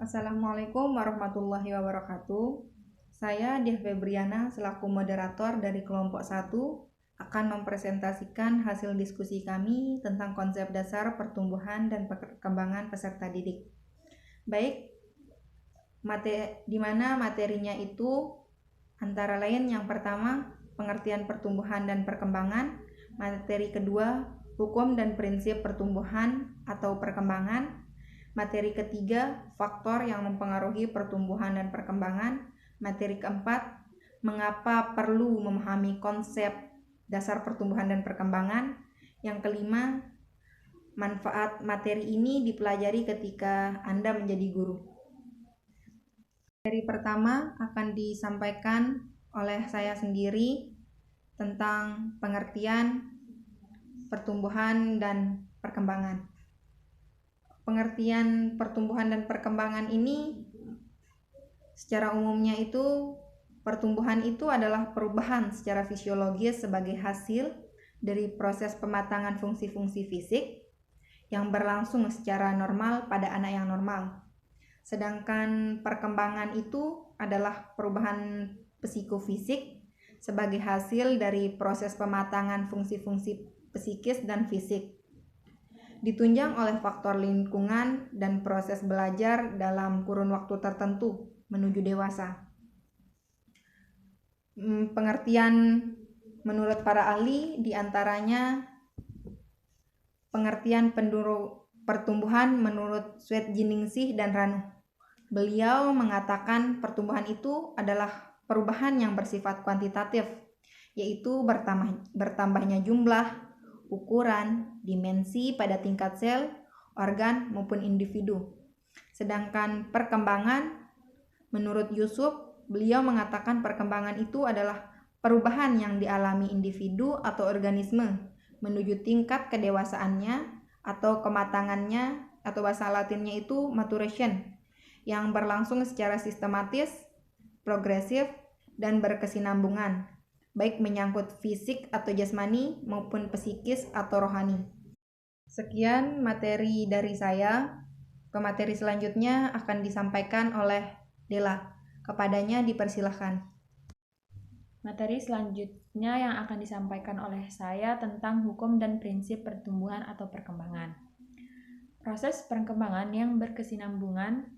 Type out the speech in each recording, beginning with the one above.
Assalamualaikum warahmatullahi wabarakatuh. Saya Diah Febriana selaku moderator dari kelompok 1 akan mempresentasikan hasil diskusi kami tentang konsep dasar pertumbuhan dan perkembangan peserta didik. Baik, di mana materinya itu antara lain yang pertama, pengertian pertumbuhan dan perkembangan, materi kedua, hukum dan prinsip pertumbuhan atau perkembangan, materi ketiga, faktor yang mempengaruhi pertumbuhan dan perkembangan. Materi keempat, mengapa perlu memahami konsep dasar pertumbuhan dan perkembangan. Yang kelima, manfaat materi ini dipelajari ketika Anda menjadi guru. Materi pertama akan disampaikan oleh saya sendiri tentang pengertian pertumbuhan dan perkembangan. Pengertian pertumbuhan dan perkembangan ini secara umumnya itu pertumbuhan itu adalah perubahan secara fisiologis sebagai hasil dari proses pematangan fungsi-fungsi fisik yang berlangsung secara normal pada anak yang normal. Sedangkan perkembangan itu adalah perubahan psikofisik sebagai hasil dari proses pematangan fungsi-fungsi psikis dan fisik, ditunjang oleh faktor lingkungan dan proses belajar dalam kurun waktu tertentu menuju dewasa. Pengertian menurut para ahli diantaranya pengertian pertumbuhan menurut Swetjiningsih dan Ranu. Beliau mengatakan pertumbuhan itu adalah perubahan yang bersifat kuantitatif, yaitu bertambahnya jumlah, ukuran, dimensi pada tingkat sel, organ, maupun individu. Sedangkan perkembangan, menurut Yusuf, beliau mengatakan perkembangan itu adalah perubahan yang dialami individu atau organisme menuju tingkat kedewasaannya atau kematangannya, atau bahasa Latinnya itu maturation, yang berlangsung secara sistematis, progresif, dan berkesinambungan, baik menyangkut fisik atau jasmani maupun psikis atau rohani. Sekian materi dari saya. Ke materi selanjutnya akan disampaikan oleh Dela. Kepadanya dipersilahkan. Materi selanjutnya yang akan disampaikan oleh saya tentang hukum dan prinsip pertumbuhan atau perkembangan. Proses perkembangan yang berkesinambungan,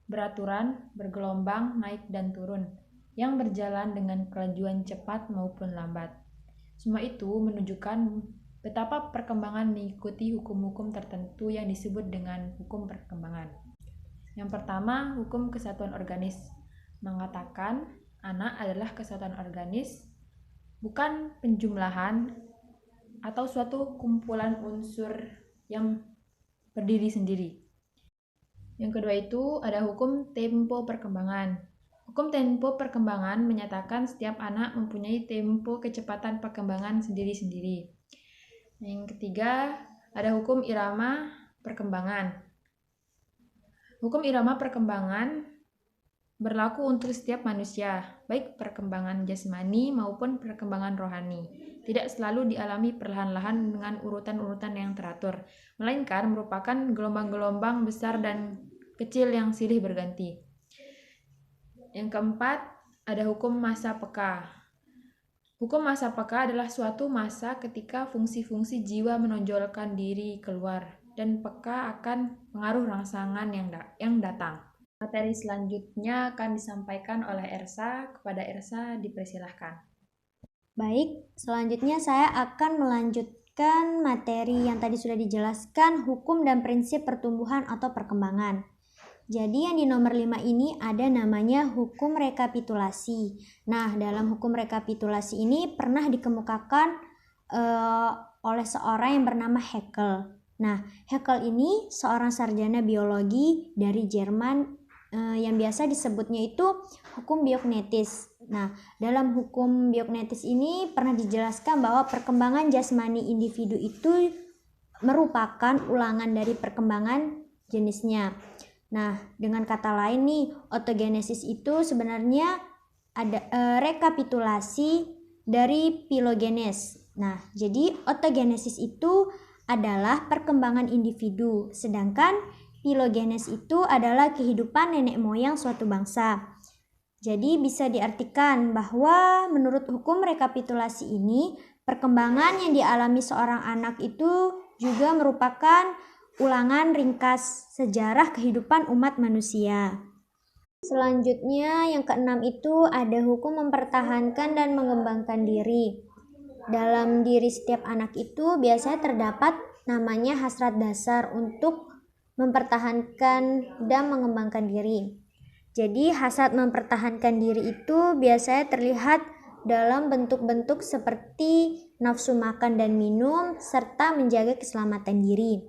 beraturan, bergelombang, naik dan turun, yang berjalan dengan kelajuan cepat maupun lambat. Semua itu menunjukkan betapa perkembangan mengikuti hukum-hukum tertentu yang disebut dengan hukum perkembangan. Yang pertama, hukum kesatuan organis mengatakan anak adalah kesatuan organis, bukan penjumlahan atau suatu kumpulan unsur yang berdiri sendiri. Yang kedua itu ada hukum tempo perkembangan. Hukum tempo perkembangan menyatakan setiap anak mempunyai tempo kecepatan perkembangan sendiri-sendiri. Yang ketiga ada hukum irama perkembangan. Hukum irama perkembangan berlaku untuk setiap manusia, baik perkembangan jasmani maupun perkembangan rohani. Tidak selalu dialami perlahan-lahan dengan urutan-urutan yang teratur, melainkan merupakan gelombang-gelombang besar dan kecil yang silih berganti. Yang keempat, ada hukum masa peka. Hukum masa peka adalah suatu masa ketika fungsi-fungsi jiwa menonjolkan diri keluar, dan peka akan pengaruh rangsangan yang datang. Materi selanjutnya akan disampaikan oleh Ersa. Kepada Ersa dipersilahkan. Baik, selanjutnya saya akan melanjutkan materi yang tadi sudah dijelaskan, hukum dan prinsip pertumbuhan atau perkembangan. Jadi yang di nomor 5 ini ada namanya hukum rekapitulasi. Nah, dalam hukum rekapitulasi ini pernah dikemukakan oleh seorang yang bernama Haeckel. Nah, Haeckel ini seorang sarjana biologi dari Jerman yang biasa disebutnya itu hukum biokinetis. Nah, dalam hukum biokinetis ini pernah dijelaskan bahwa perkembangan jasmani individu itu merupakan ulangan dari perkembangan jenisnya. Nah, dengan kata lain nih, otogenesis itu sebenarnya ada rekapitulasi dari filogenes. Nah, jadi otogenesis itu adalah perkembangan individu, sedangkan Filogenes itu adalah kehidupan nenek moyang suatu bangsa. Jadi bisa diartikan bahwa menurut hukum rekapitulasi ini, perkembangan yang dialami seorang anak itu juga merupakan ulangan ringkas sejarah kehidupan umat manusia. Selanjutnya yang keenam itu ada hukum mempertahankan dan mengembangkan diri. Dalam diri setiap anak itu biasanya terdapat namanya hasrat dasar untuk mempertahankan dan mengembangkan diri. Jadi hasrat mempertahankan diri itu biasanya terlihat dalam bentuk-bentuk seperti nafsu makan dan minum serta menjaga keselamatan diri.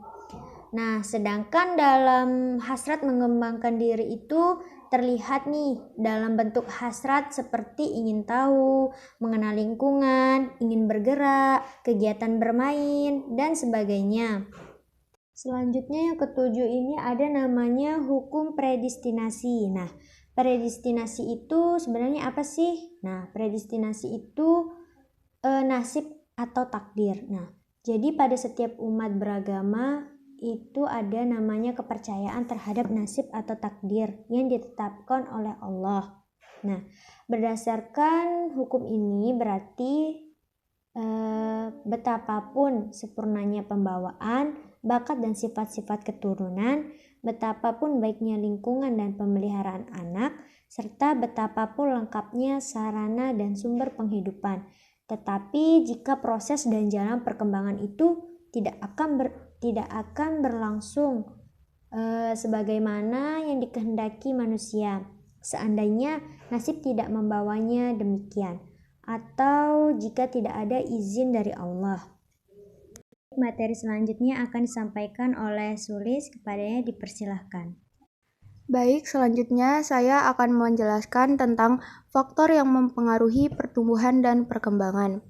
Nah, sedangkan dalam hasrat mengembangkan diri itu terlihat nih dalam bentuk hasrat seperti ingin tahu, mengenal lingkungan, ingin bergerak, kegiatan bermain, dan sebagainya. Selanjutnya yang ketujuh ini ada namanya hukum predestinasi. Nah, predestinasi itu sebenarnya apa sih? Nah, predestinasi itu nasib atau takdir. Nah, jadi pada setiap umat beragama itu ada namanya kepercayaan terhadap nasib atau takdir yang ditetapkan oleh Allah. Nah, berdasarkan hukum ini berarti betapapun sempurnanya pembawaan, bakat dan sifat-sifat keturunan, betapapun baiknya lingkungan dan pemeliharaan anak, serta betapapun lengkapnya sarana dan sumber penghidupan. Tetapi jika proses dan jalan perkembangan itu tidak akan berlangsung sebagaimana yang dikehendaki manusia, seandainya nasib tidak membawanya demikian, atau jika tidak ada izin dari Allah. Materi selanjutnya akan disampaikan oleh Sulis, kepadanya dipersilahkan. Baik, selanjutnya saya akan menjelaskan tentang faktor yang mempengaruhi pertumbuhan dan perkembangan.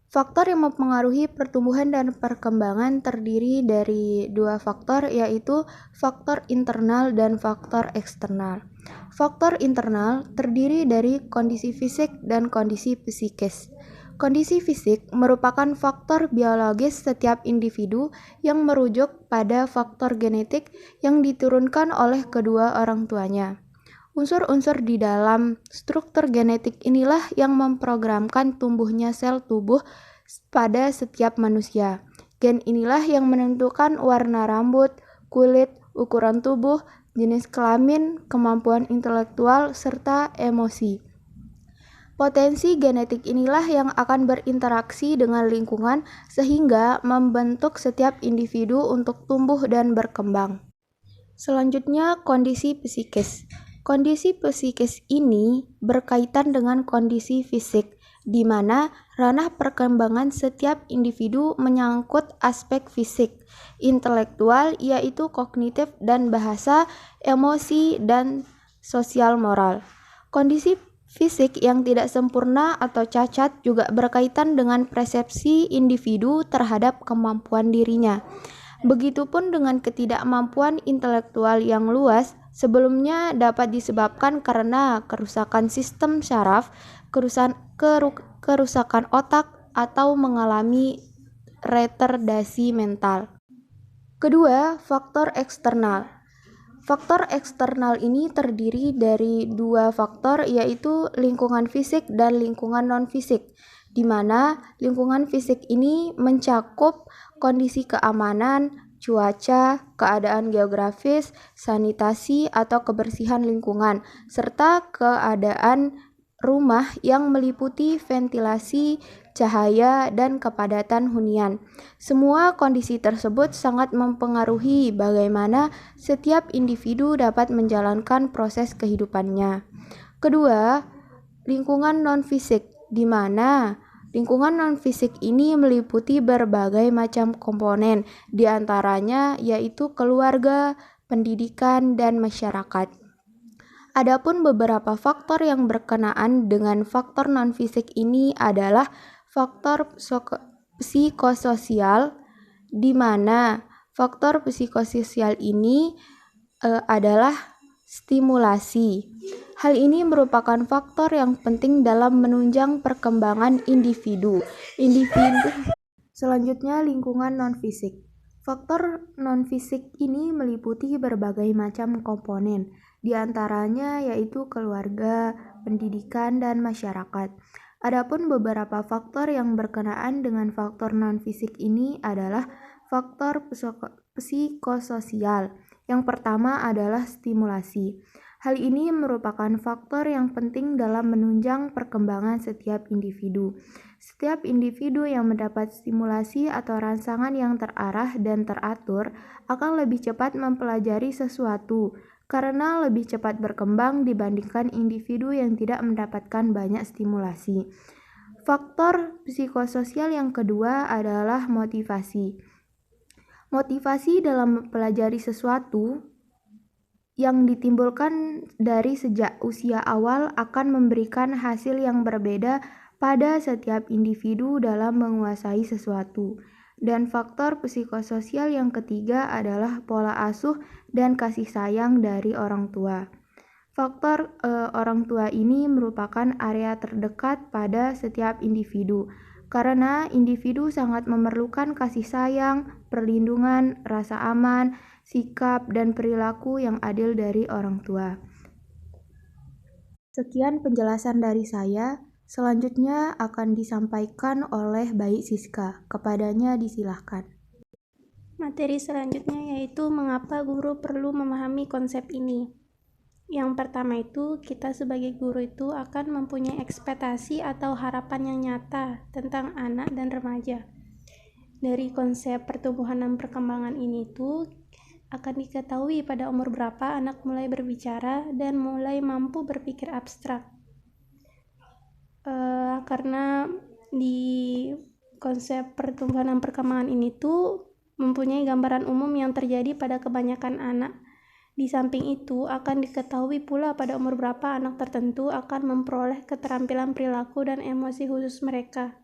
Faktor yang mempengaruhi pertumbuhan dan perkembangan terdiri dari dua faktor, yaitu faktor internal dan faktor eksternal. Faktor internal terdiri dari kondisi fisik dan kondisi psikis. Kondisi fisik merupakan faktor biologis setiap individu yang merujuk pada faktor genetik yang diturunkan oleh kedua orang tuanya. Unsur-unsur di dalam struktur genetik inilah yang memprogramkan tumbuhnya sel tubuh pada setiap manusia. Gen inilah yang menentukan warna rambut, kulit, ukuran tubuh, jenis kelamin, kemampuan intelektual, serta emosi. Potensi genetik inilah yang akan berinteraksi dengan lingkungan sehingga membentuk setiap individu untuk tumbuh dan berkembang. Selanjutnya, kondisi psikis. Kondisi psikis ini berkaitan dengan kondisi fisik, di mana ranah perkembangan setiap individu menyangkut aspek fisik, intelektual yaitu kognitif dan bahasa, emosi, dan sosial moral. Kondisi fisik yang tidak sempurna atau cacat juga berkaitan dengan persepsi individu terhadap kemampuan dirinya. Begitupun dengan ketidakmampuan intelektual yang luas, sebelumnya dapat disebabkan karena kerusakan sistem syaraf, kerusakan otak, atau mengalami retardasi mental. Kedua, faktor eksternal. Faktor eksternal ini terdiri dari dua faktor, yaitu lingkungan fisik dan lingkungan non-fisik, di mana lingkungan fisik ini mencakup kondisi keamanan, cuaca, keadaan geografis, sanitasi atau kebersihan lingkungan, serta keadaan rumah yang meliputi ventilasi, cahaya, dan kepadatan hunian. Semua kondisi tersebut sangat mempengaruhi bagaimana setiap individu dapat menjalankan proses kehidupannya. Kedua, lingkungan non-fisik, di mana lingkungan non-fisik ini meliputi berbagai macam komponen, di antaranya yaitu keluarga, pendidikan, dan masyarakat. Adapun beberapa faktor yang berkenaan dengan faktor non-fisik ini adalah faktor psikososial, di mana faktor psikososial ini adalah stimulasi. Hal ini merupakan faktor yang penting dalam menunjang perkembangan individu. Selanjutnya, lingkungan non-fisik. Faktor non-fisik ini meliputi berbagai macam komponen, di antaranya yaitu keluarga, pendidikan, dan masyarakat. Adapun beberapa faktor yang berkenaan dengan faktor non-fisik ini adalah faktor psikososial. Yang pertama adalah stimulasi. Hal ini merupakan faktor yang penting dalam menunjang perkembangan setiap individu. Setiap individu yang mendapat stimulasi atau rangsangan yang terarah dan teratur akan lebih cepat mempelajari sesuatu karena lebih cepat berkembang dibandingkan individu yang tidak mendapatkan banyak stimulasi. Faktor psikososial yang kedua adalah motivasi. Motivasi dalam mempelajari sesuatu yang ditimbulkan dari sejak usia awal akan memberikan hasil yang berbeda pada setiap individu dalam menguasai sesuatu. Dan faktor psikososial yang ketiga adalah pola asuh dan kasih sayang dari orang tua. Faktor orang tua ini merupakan area terdekat pada setiap individu, karena individu sangat memerlukan kasih sayang, perlindungan, rasa aman, sikap, dan perilaku yang adil dari orang tua. Sekian penjelasan dari saya. Selanjutnya akan disampaikan oleh Baik Siska. Kepadanya disilahkan. Materi selanjutnya yaitu mengapa guru perlu memahami konsep ini. Yang pertama itu, kita sebagai guru itu akan mempunyai ekspektasi atau harapan yang nyata tentang anak dan remaja. Dari konsep pertumbuhan dan perkembangan ini tuh akan diketahui pada umur berapa anak mulai berbicara dan mulai mampu berpikir abstrak. Karena di konsep pertumbuhan dan perkembangan ini tuh mempunyai gambaran umum yang terjadi pada kebanyakan anak. Di samping itu, akan diketahui pula pada umur berapa anak tertentu akan memperoleh keterampilan perilaku dan emosi khusus mereka.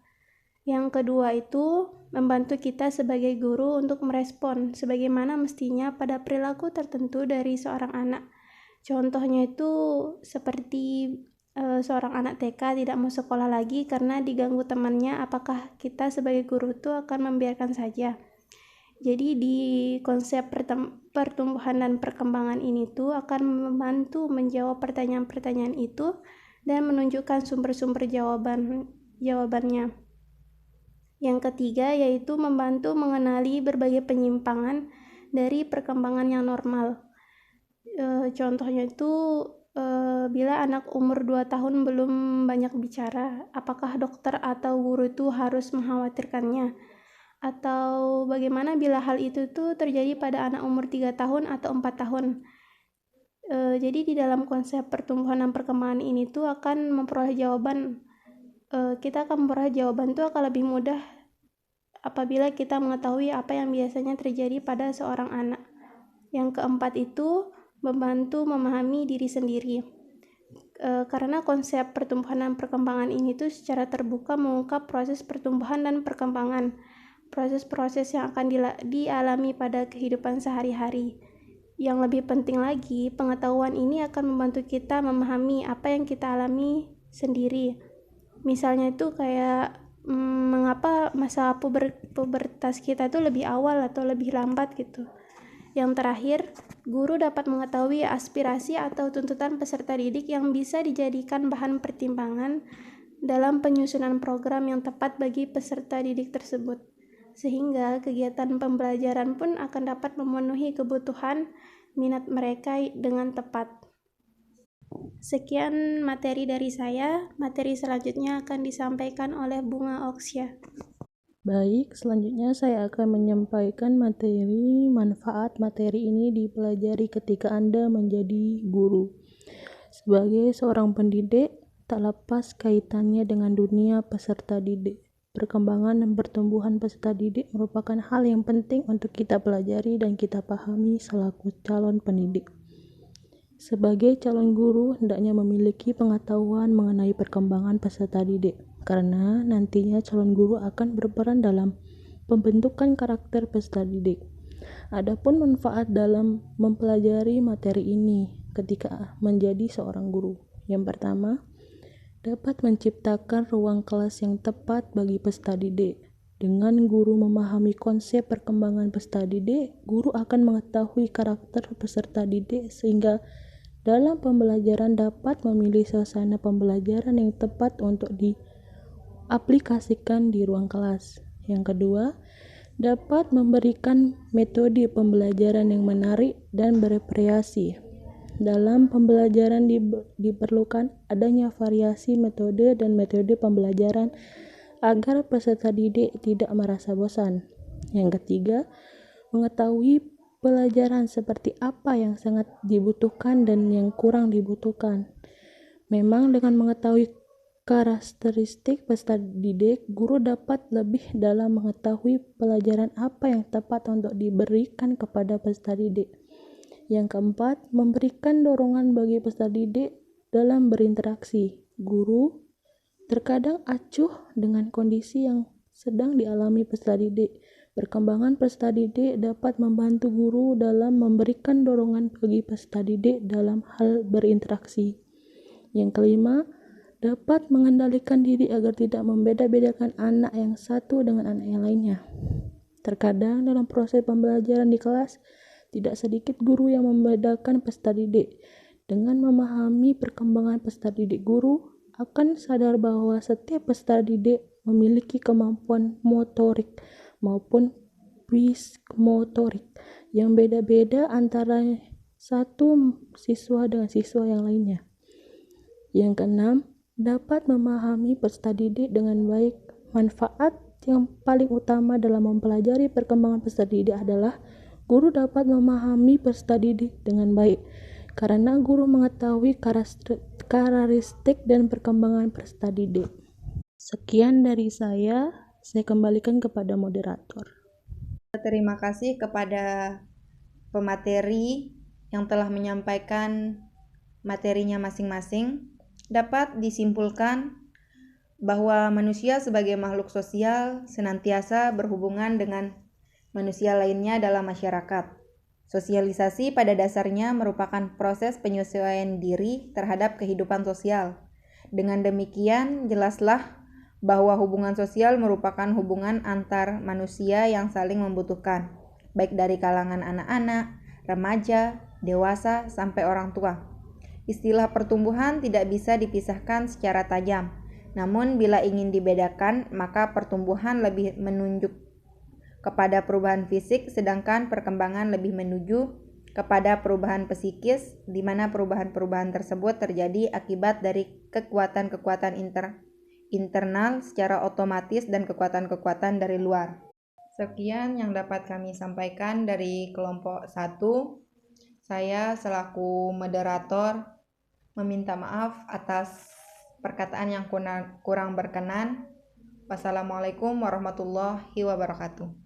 Yang kedua itu, membantu kita sebagai guru untuk merespon sebagaimana mestinya pada perilaku tertentu dari seorang anak. Contohnya itu seperti seorang anak TK tidak mau sekolah lagi karena diganggu temannya, apakah kita sebagai guru itu akan membiarkan saja? Jadi di konsep pertumbuhan dan perkembangan ini tuh akan membantu menjawab pertanyaan-pertanyaan itu dan menunjukkan sumber-sumber jawabannya. Yang ketiga yaitu membantu mengenali berbagai penyimpangan dari perkembangan yang normal. Contohnya itu bila anak umur 2 tahun belum banyak bicara, apakah dokter atau guru itu harus mengkhawatirkannya? Atau bagaimana bila hal itu tuh terjadi pada anak umur 3 tahun atau 4 tahun? Jadi di dalam konsep pertumbuhan dan perkembangan ini tuh akan memperoleh jawaban. Kita akan memperoleh jawaban tuh akan lebih mudah apabila kita mengetahui apa yang biasanya terjadi pada seorang anak. Yang keempat itu membantu memahami diri sendiri. Karena konsep pertumbuhan dan perkembangan ini tuh secara terbuka mengungkap proses pertumbuhan dan perkembangan, proses-proses yang akan dialami pada kehidupan sehari-hari. Yang lebih penting lagi, pengetahuan ini akan membantu kita memahami apa yang kita alami sendiri. Misalnya itu kayak mengapa masa pubertas kita itu lebih awal atau lebih lambat gitu. Yang terakhir, guru dapat mengetahui aspirasi atau tuntutan peserta didik yang bisa dijadikan bahan pertimbangan dalam penyusunan program yang tepat bagi peserta didik tersebut. Sehingga kegiatan pembelajaran pun akan dapat memenuhi kebutuhan minat mereka dengan tepat. Sekian materi dari saya. Materi selanjutnya akan disampaikan oleh Bunga Oksya. Baik, selanjutnya saya akan menyampaikan materi manfaat materi ini dipelajari ketika Anda menjadi guru. Sebagai seorang pendidik, tak lepas kaitannya dengan dunia peserta didik. Perkembangan dan pertumbuhan peserta didik merupakan hal yang penting untuk kita pelajari dan kita pahami selaku calon pendidik. Sebagai calon guru, hendaknya memiliki pengetahuan mengenai perkembangan peserta didik, karena nantinya calon guru akan berperan dalam pembentukan karakter peserta didik. Adapun manfaat dalam mempelajari materi ini ketika menjadi seorang guru. Yang pertama, dapat menciptakan ruang kelas yang tepat bagi peserta didik. Dengan guru memahami konsep perkembangan peserta didik, guru akan mengetahui karakter peserta didik sehingga dalam pembelajaran dapat memilih suasana pembelajaran yang tepat untuk diaplikasikan di ruang kelas. Yang kedua, dapat memberikan metode pembelajaran yang menarik dan bervariasi. Dalam pembelajaran diperlukan adanya variasi metode dan metode pembelajaran agar peserta didik tidak merasa bosan. Yang ketiga, mengetahui pelajaran seperti apa yang sangat dibutuhkan dan yang kurang dibutuhkan. Memang dengan mengetahui karakteristik peserta didik, guru dapat lebih dalam mengetahui pelajaran apa yang tepat untuk diberikan kepada peserta didik. Yang keempat, memberikan dorongan bagi peserta didik dalam berinteraksi. Guru terkadang acuh dengan kondisi yang sedang dialami peserta didik. Perkembangan peserta didik dapat membantu guru dalam memberikan dorongan bagi peserta didik dalam hal berinteraksi. Yang kelima, dapat mengendalikan diri agar tidak membeda-bedakan anak yang satu dengan anak yang lainnya. Terkadang dalam proses pembelajaran di kelas, tidak sedikit guru yang membedakan peserta didik. Dengan memahami perkembangan peserta didik, guru akan sadar bahwa setiap peserta didik memiliki kemampuan motorik maupun psikomotorik yang beda-beda antara satu siswa dengan siswa yang lainnya. Yang keenam, dapat memahami peserta didik dengan baik. Manfaat yang paling utama dalam mempelajari perkembangan peserta didik adalah guru dapat memahami peserta didik dengan baik karena guru mengetahui karakteristik dan perkembangan peserta didik. Sekian dari saya kembalikan kepada moderator. Terima kasih kepada pemateri yang telah menyampaikan materinya masing-masing. Dapat disimpulkan bahwa manusia sebagai makhluk sosial senantiasa berhubungan dengan manusia lainnya dalam masyarakat. Sosialisasi pada dasarnya merupakan proses penyesuaian diri terhadap kehidupan sosial. Dengan demikian, jelaslah bahwa hubungan sosial merupakan hubungan antar manusia yang saling membutuhkan, baik dari kalangan anak-anak, remaja, dewasa, sampai orang tua. Istilah pertumbuhan tidak bisa dipisahkan secara tajam. Namun bila ingin dibedakan, maka pertumbuhan lebih menunjuk kepada perubahan fisik, sedangkan perkembangan lebih menuju kepada perubahan psikis, di mana perubahan-perubahan tersebut terjadi akibat dari kekuatan-kekuatan internal secara otomatis dan kekuatan-kekuatan dari luar. Sekian yang dapat kami sampaikan dari kelompok 1. Saya selaku moderator meminta maaf atas perkataan yang kurang berkenan. Wassalamualaikum warahmatullahi wabarakatuh.